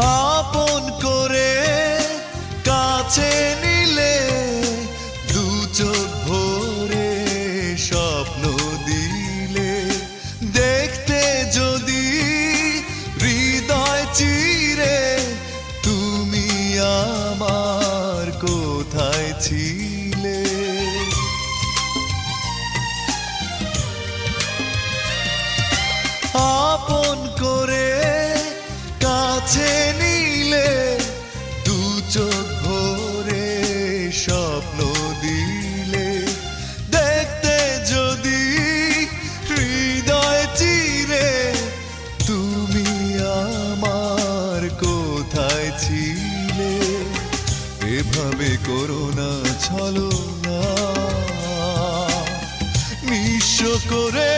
আপন করে কাছে নিলে দু চোখ ভরে স্বপ্ন দিলে দেখতে যদি হৃদয় চিরে তুমি আমার কোথায় ছিলে। আপন করে কাছে নিলে দু চোখ ভরে স্বপ্ন দিলে দেখতে যদি হৃদয় চিরে তুমি আমার কোথায় ছিলে। এভাবে করো না ছলনা নিঃস্ব করে